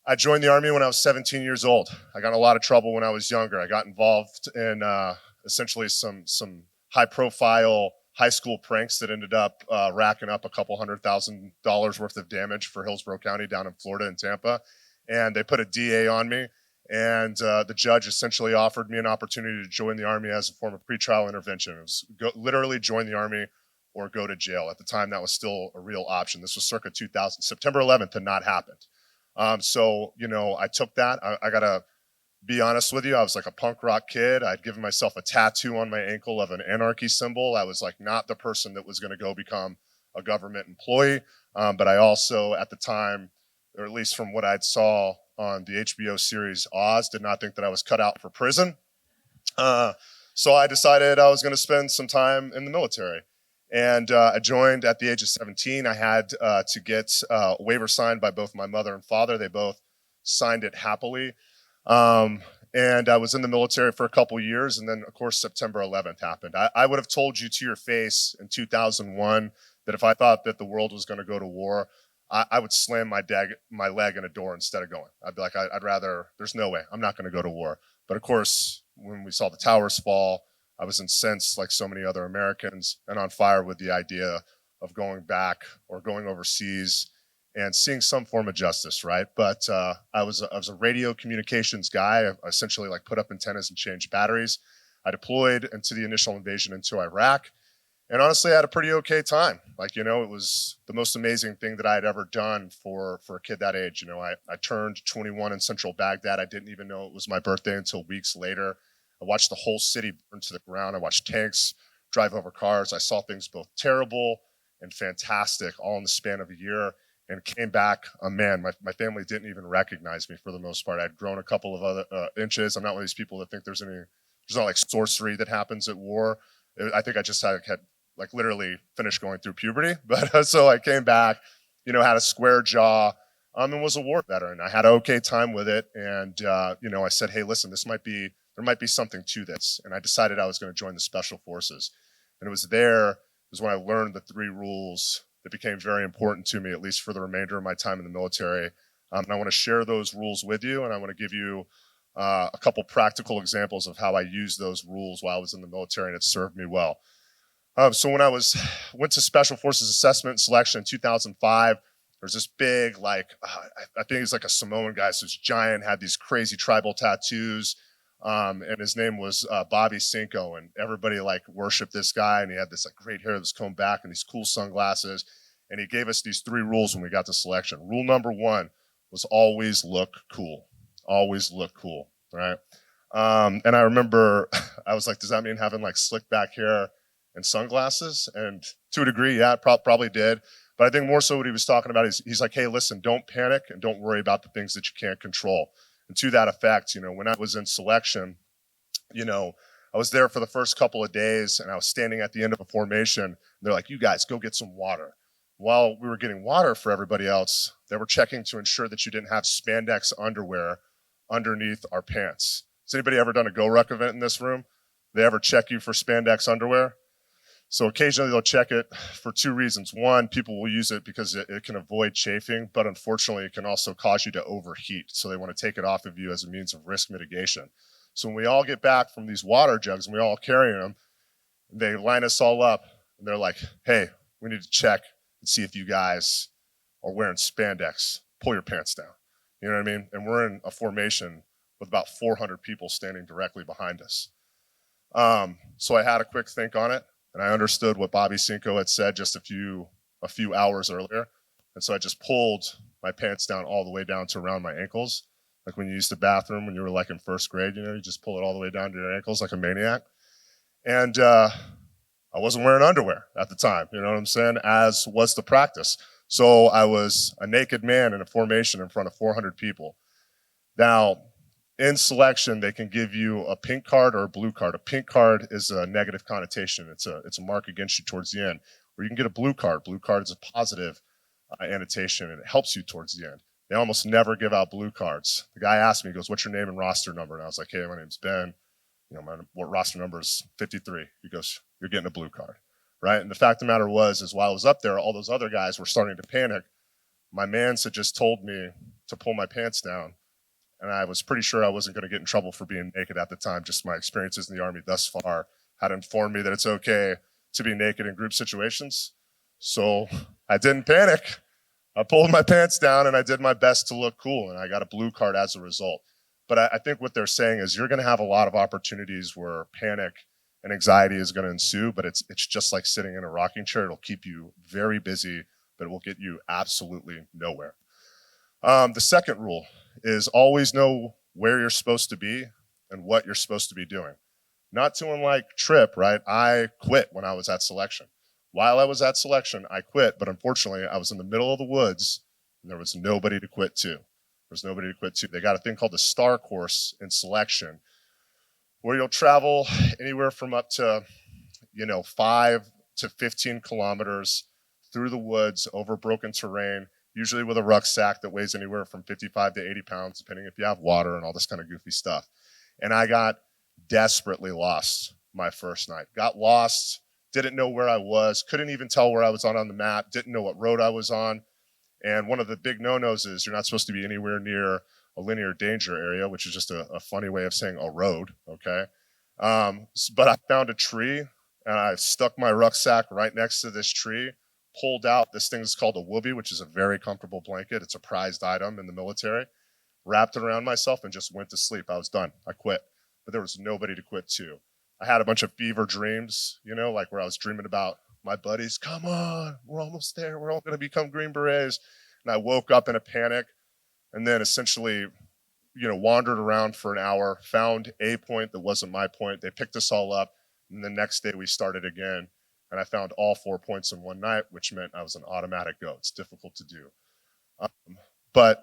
I joined the Army when I was 17 years old. I got in a lot of trouble when I was younger. I got involved in essentially some high-profile high school pranks that ended up racking up a couple $100,000 worth of damage for Hillsborough County down in Florida and Tampa. And they put a DA on me, and the judge essentially offered me an opportunity to join the Army as a form of pretrial intervention. It was literally join the Army or go to jail. At the time, that was still a real option. This was circa 2000. September 11th had not happened. So, I took that. I got to be honest with you. I was like a punk rock kid. I'd given myself a tattoo on my ankle of an anarchy symbol. I was like not the person that was going to go become a government employee. But I also, at the time, or at least from what I saw on the HBO series Oz, did not think that I was cut out for prison. So I decided I was going to spend some time in the military. And I joined at the age of 17. I had to get a waiver signed by both my mother and father. They both signed it happily. And I was in the military for a couple years. And then, of course, September 11th happened. I would have told you to your face in 2001 that if I thought that the world was going to go to war, I would slam my leg in a door instead of going. I'd be like, I'd rather, there's no way, I'm not going to go to war. But of course, when we saw the towers fall, I was incensed like so many other Americans and on fire with the idea of going back or going overseas and seeing some form of justice, right? But I was a radio communications guy. I essentially like put up antennas and changed batteries. I deployed into the initial invasion into Iraq. And honestly, I had a pretty okay time. Like, it was the most amazing thing that I had ever done for a kid that age. I turned 21 in central Baghdad. I didn't even know it was my birthday until weeks later. I watched the whole city burn to the ground. I watched tanks drive over cars. I saw things both terrible and fantastic all in the span of a year, and came back a man. My family didn't even recognize me for the most part. I'd grown a couple of other inches. I'm not one of these people that think there's not like sorcery that happens at war. I think I just had like literally finished going through puberty. But so I came back, had a square jaw, and was a war veteran. I had an okay time with it. And, I said, hey, listen, there might be something to this. And I decided I was going to join the Special Forces. And it was when I learned the 3 rules that became very important to me, at least for the remainder of my time in the military. And I want to share those rules with you. And I want to give you a couple practical examples of how I used those rules while I was in the military, and it served me well. So when I went to Special Forces Assessment and Selection in 2005, there's this big, I think he's like a Samoan guy, so he's giant, had these crazy tribal tattoos, and his name was Bobby Cinco, and everybody worshipped this guy, and he had this great hair that was combed back and these cool sunglasses, and he gave us these 3 rules when we got to selection. Rule number 1 was always look cool. Always look cool, right? And I remember I was like, does that mean having slick back hair and sunglasses? And to a degree, yeah, probably did. But I think more so what he was talking about is he's like, hey, listen, don't panic and don't worry about the things that you can't control. And to that effect, when I was in selection, I was there for the first couple of days, and I was standing at the end of a formation. And they're like, you guys, go get some water. While we were getting water for everybody else, they were checking to ensure that you didn't have spandex underwear underneath our pants. Has anybody ever done a Go-Ruck event in this room? They ever check you for spandex underwear? So occasionally they'll check it for 2 reasons. One, people will use it because it can avoid chafing, but unfortunately it can also cause you to overheat. So they want to take it off of you as a means of risk mitigation. So when we all get back from these water jugs and we all carrying them, they line us all up and they're like, hey, we need to check and see if you guys are wearing spandex. Pull your pants down. You know what I mean? And we're in a formation with about 400 people standing directly behind us. So I had a quick think on it. And I understood what Bobby Cinco had said just a few hours earlier. And so I just pulled my pants down all the way down to around my ankles. Like when you used the bathroom when you were in first grade, you just pull it all the way down to your ankles like a maniac. And I wasn't wearing underwear at the time, you know what I'm saying, as was the practice. So I was a naked man in a formation in front of 400 people. Now, in selection, they can give you a pink card or a blue card. A pink card is a negative connotation. It's a mark against you towards the end. Or you can get a blue card. Blue card is a positive annotation, and it helps you towards the end. They almost never give out blue cards. The guy asked me, he goes, what's your name and roster number? And I was like, hey, my name's Ben. My roster number is 53. He goes, you're getting a blue card, right? And the fact of the matter is while I was up there, all those other guys were starting to panic. My mans had just told me to pull my pants down. And I was pretty sure I wasn't going to get in trouble for being naked at the time. Just my experiences in the Army thus far had informed me that it's okay to be naked in group situations. So I didn't panic. I pulled my pants down and I did my best to look cool, and I got a blue card as a result. But I think what they're saying is you're going to have a lot of opportunities where panic and anxiety is going to ensue, but it's just like sitting in a rocking chair. It'll keep you very busy, but it will get you absolutely nowhere. The second rule is always know where you're supposed to be and what you're supposed to be doing. Not to unlike Trip, right? I quit when I was at selection. While I was at selection, I quit, but unfortunately, I was in the middle of the woods, and there was nobody to quit to. There's nobody to quit to. They got a thing called the STAR course in selection, where you'll travel anywhere from up to, 5 to 15 kilometers through the woods over broken terrain, usually with a rucksack that weighs anywhere from 55 to 80 pounds, depending if you have water and all this kind of goofy stuff. And I got desperately lost my first night. Got lost, didn't know where I was, couldn't even tell where I was on the map, didn't know what road I was on. And one of the big no-nos is you're not supposed to be anywhere near a linear danger area, which is just a funny way of saying a road, okay? But I found a tree, and I stuck my rucksack right next to this tree, pulled out, this thing is called a whoopee, which is a very comfortable blanket. It's a prized item in the military. Wrapped it around myself and just went to sleep. I was done. I quit. But there was nobody to quit to. I had a bunch of fever dreams, like where I was dreaming about my buddies. Come on, we're almost there. We're all going to become Green Berets. And I woke up in a panic and then essentially, wandered around for an hour, found a point that wasn't my point. They picked us all up. And the next day we started again. And I found all 4 points in one night, which meant I was an automatic go. It's difficult to do. But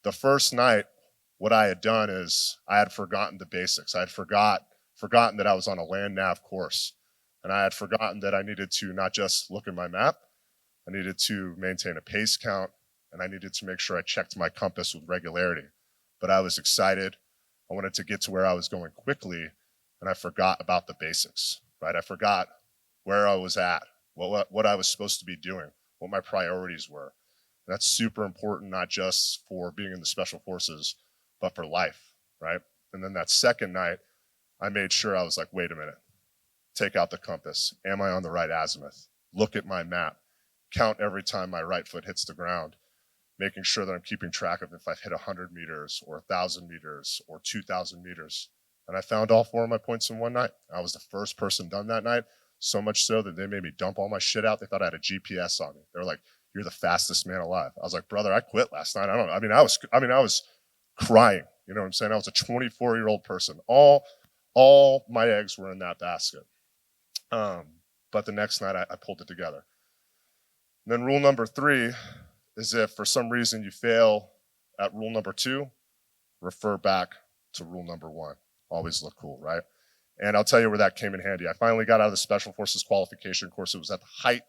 the first night, what I had done is I had forgotten the basics. I had forgotten that I was on a land nav course. And I had forgotten that I needed to not just look at my map, I needed to maintain a pace count, and I needed to make sure I checked my compass with regularity. But I was excited. I wanted to get to where I was going quickly, and I forgot about the basics, right? I forgot where I was at, what I was supposed to be doing, what my priorities were. And that's super important, not just for being in the special forces, but for life, right? And then that second night, I made sure I was like, wait a minute, take out the compass. Am I on the right azimuth? Look at my map. Count every time my right foot hits the ground, making sure that I'm keeping track of if I've hit 100 meters or 1,000 meters or 2,000 meters. And I found all 4 of my points in one night. I was the first person done that night, so much so that they made me dump all my shit out. They thought I had a GPS on me. They were like, you're the fastest man alive. I was like, brother, I quit last night. I was crying. You know what I'm saying? I was a 24-year-old person. All my eggs were in that basket. But the next night I pulled it together. And then rule number 3 is if for some reason you fail at rule number 2, refer back to rule number 1. Always look cool, right? And I'll tell you where that came in handy. I finally got out of the Special Forces qualification course. It was at the height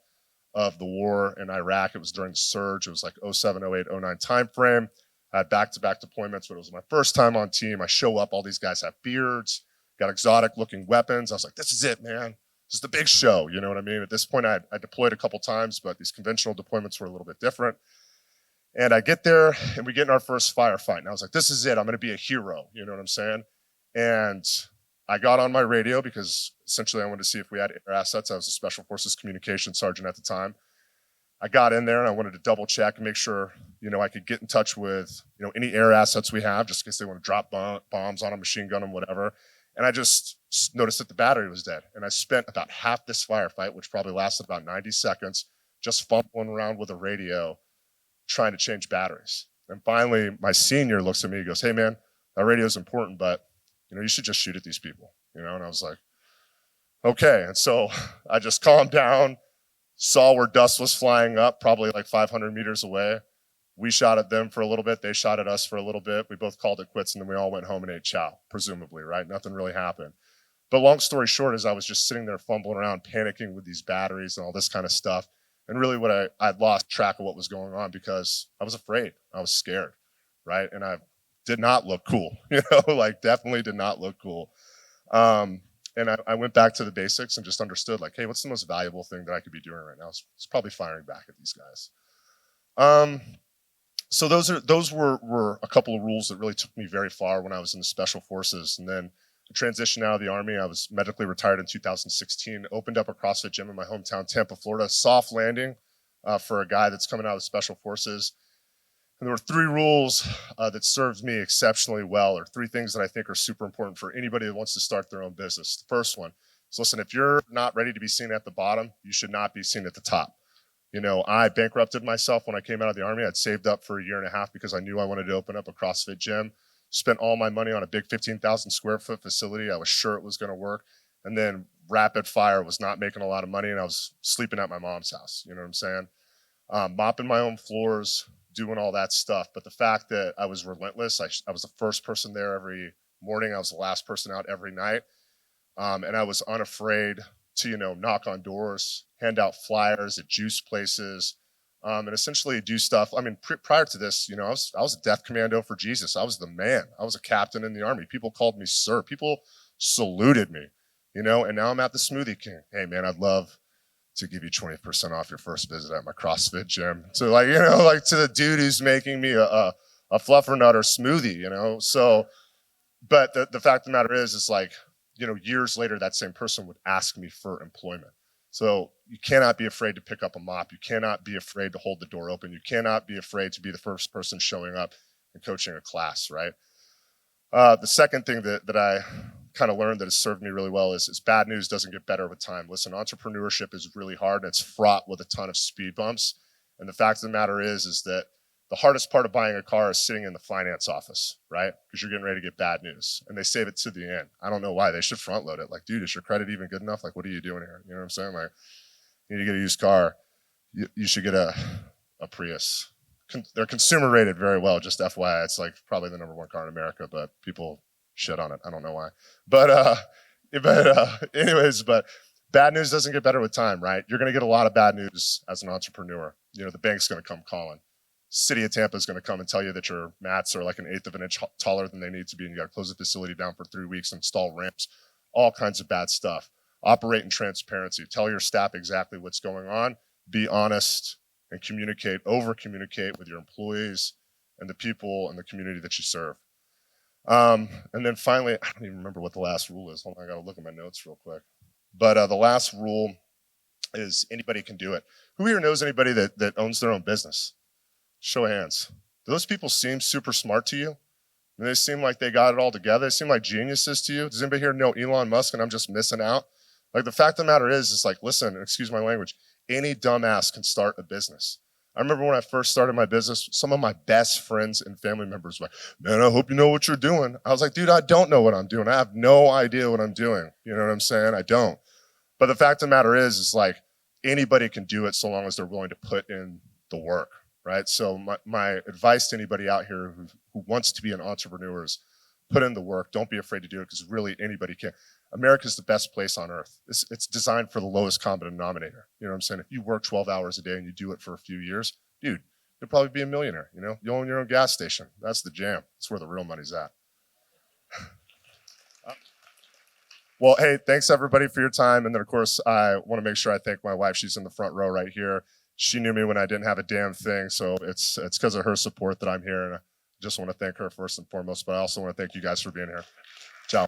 of the war in Iraq. It was during the surge. It was like 07, 08, 09 time frame. I had back-to-back deployments, but it was my first time on team. I show up, all these guys have beards, got exotic-looking weapons. I was like, this is it, man. This is the big show, you know what I mean? At this point, I deployed a couple times, but these conventional deployments were a little bit different. And I get there, and we get in our first firefight. And I was like, this is it. I'm going to be a hero, you know what I'm saying? And I got on my radio because essentially I wanted to see if we had air assets. I was a Special Forces communications sergeant at the time. I got in there and I wanted to double check and make sure, I could get in touch with, any air assets we have, just in case they want to drop bombs on a machine gun and whatever. And I just noticed that the battery was dead. And I spent about half this firefight, which probably lasted about 90 seconds, just fumbling around with a radio, trying to change batteries. And finally, my senior looks at me and goes, hey man, that radio is important, but you should just shoot at these people, And I was like, okay. And so I just calmed down, saw where dust was flying up, probably like 500 meters away. We shot at them for a little bit. They shot at us for a little bit. We both called it quits, and then we all went home and ate chow, presumably, right? Nothing really happened. But long story short is I was just sitting there fumbling around, panicking with these batteries and all this kind of stuff. And really I'd lost track of what was going on because I was afraid. I was scared, right? And I did not look cool, definitely did not look cool. And I went back to the basics and just understood, like, hey, what's the most valuable thing that I could be doing right now? It's probably firing back at these guys. So those were a couple of rules that really took me very far when I was in the Special Forces. And then I transitioned out of the Army. I was medically retired in 2016, opened up a CrossFit gym in my hometown, Tampa, Florida. Soft landing for a guy that's coming out of the Special Forces. And there were three rules that served me exceptionally well, or three things that I think are super important for anybody that wants to start their own business. The first one is, listen, if you're not ready to be seen at the bottom, you should not be seen at the top. You know, I bankrupted myself when I came out of the Army. I'd saved up for a year and a half because I knew I wanted to open up a CrossFit gym. Spent all my money on a big 15,000 square foot facility. I was sure it was going to work. And then rapid fire, was not making a lot of money, and I was sleeping at my mom's house. You know what I'm saying? Mopping my own floors, doing all that stuff. But the fact that I was relentless, I was the first person there every morning. I was the last person out every night. And I was unafraid to, you know, knock on doors, hand out flyers at juice places, and essentially do stuff. I mean, prior to this, you know, I was a death commando for Jesus. I was the man. I was a captain in the Army. People called me sir. People saluted me, you know, and now I'm at the Smoothie King. Hey, man, I'd love to give you 20% off your first visit at my CrossFit gym. So, like, you know, like to the dude who's making me a fluffernutter smoothie, you know. So, but the fact of the matter is like, you know, years later, that same person would ask me for employment. So you cannot be afraid to pick up a mop. You cannot be afraid to hold the door open. You cannot be afraid to be the first person showing up and coaching a class, right? The second thing that I kind of learned that has served me really well is bad news doesn't get better with time. Listen, entrepreneurship is really hard, and it's fraught with a ton of speed bumps. And the fact of the matter is that the hardest part of buying a car is sitting in the finance office, right? Because you're getting ready to get bad news. And they save it to the end. I don't know why. They should front load it. Like, dude, is your credit even good enough? Like, what are you doing here? You know what I'm saying? Like, you need to get a used car. You should get a Prius. They're consumer rated very well, just FYI. It's like probably the #1 car in America, but people shit on it. I don't know why. But anyways, but bad news doesn't get better with time, right? You're going to get a lot of bad news as an entrepreneur. You know, the bank's going to come calling. City of Tampa is going to come and tell you that your mats are like 1/8 of an inch taller than they need to be, and you got to close the facility down for 3 weeks, install ramps, all kinds of bad stuff. Operate in transparency. Tell your staff exactly what's going on. Be honest and communicate, over-communicate with your employees and the people and the community that you serve. And then finally, I don't even remember what the last rule is. Hold on, I got to look at my notes real quick. But the last rule is anybody can do it. Who here knows anybody that owns their own business? Show of hands. Do those people seem super smart to you? Do they seem like they got it all together? They seem like geniuses to you? Does anybody here know Elon Musk and I'm just missing out? Like, the fact of the matter is like, listen, excuse my language, any dumbass can start a business. I remember when I first started my business, some of my best friends and family members were like, man, I hope you know what you're doing. I was like, dude, I don't know what I'm doing. I have no idea what I'm doing. You know what I'm saying? I don't. But the fact of the matter is like, anybody can do it so long as they're willing to put in the work. Right. So my advice to anybody out here who wants to be an entrepreneur is put in the work. Don't be afraid to do it, because really anybody can. America's the best place on earth. It's designed for the lowest common denominator. You know what I'm saying? If you work 12 hours a day and you do it for a few years, dude, you'll probably be a millionaire. You know, you own your own gas station. That's the jam. That's where the real money's at. Well, hey, thanks everybody for your time. And then of course, I want to make sure I thank my wife. She's in the front row right here. She knew me when I didn't have a damn thing, so it's because of her support that I'm here, and I just want to thank her first and foremost, but I also want to thank you guys for being here. Ciao.